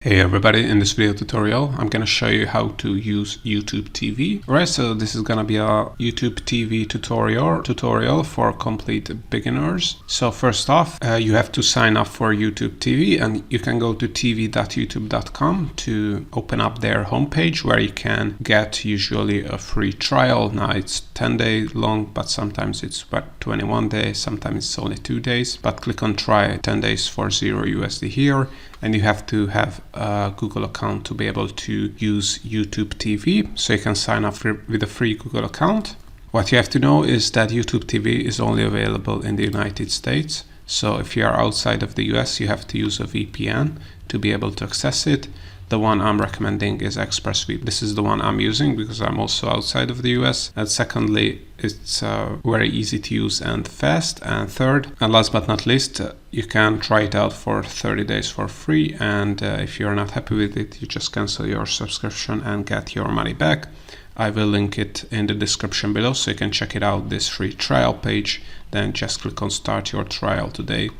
Hey everybody, in this video tutorial I'm gonna show you how to use YouTube TV. Alright, so this is gonna be a YouTube TV tutorial for complete beginners. So first off, you have to sign up for YouTube TV, and you can go to tv.youtube.com to open up their homepage where you can get usually a free trial. Now it's 10 days long, but sometimes it's 21 days, sometimes it's only 2 days, but click on try 10 days for $0 here, and you have to have a Google account to be able to use YouTube TV. So you can sign up with a free Google account. What you have to know is that YouTube TV is only available in the United States. So if you are outside of the US, you have to use a VPN to be able to access it. The one I'm recommending is ExpressVPN. This is the one I'm using because I'm also outside of the US. And secondly, it's very easy to use and fast. And third, and last but not least, you can try it out for 30 days for free. And if you're not happy with it, you just cancel your subscription and get your money back. I will link it in the description below so you can check it out, this free trial page. Then just click on start your trial today,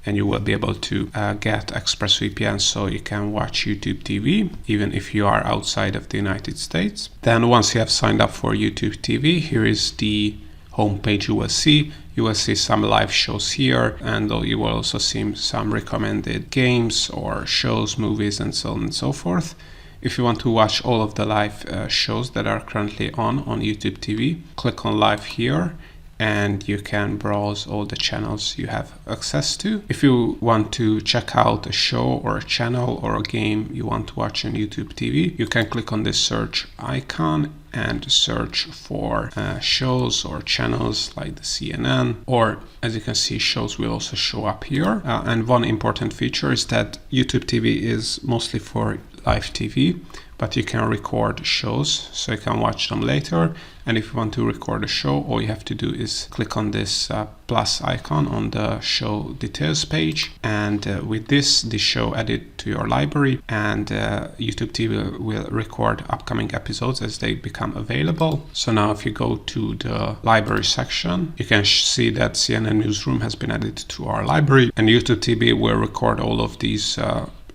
and you will be able to get ExpressVPN so you can watch YouTube TV even if you are outside of the United States. Then once you have signed up for YouTube TV, here is the homepage you will see. You will see some live shows here, and you will also see some recommended games or shows, movies, and so on and so forth. If you want to watch all of the live shows that are currently on YouTube TV, click on live here, and you can browse all the channels you have access to. If you want to check out a show or a channel or a game you want to watch on YouTube TV, you can click on this search icon and search for shows or channels like the CNN, or as you can see, shows will also show up here. And one important feature is that YouTube TV is mostly for live TV, but you can record shows so you can watch them later. And if you want to record a show, all you have to do is click on this plus icon on the show details page, and with this, the show added to your library, and YouTube TV will record upcoming episodes as they become available. So now if you go to the library section, you can see that CNN Newsroom has been added to our library, and YouTube TV will record all of these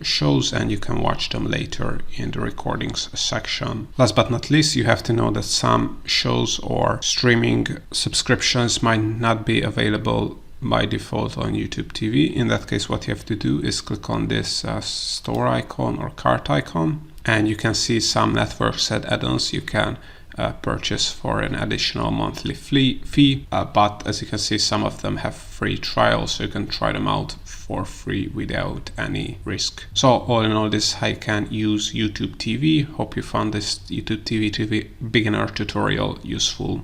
shows, and you can watch them later in the recordings section. Last but not least, you have to know that some shows or streaming subscriptions might not be available by default on YouTube TV. In that case, what you have to do is click on this store icon or cart icon, and you can see some networks and add-ons you can purchase for an additional monthly fee, but as you can see, some of them have free trials, so you can try them out for free without any risk. So all in all, this is how you can use YouTube TV. Hope you found this YouTube TV beginner tutorial useful.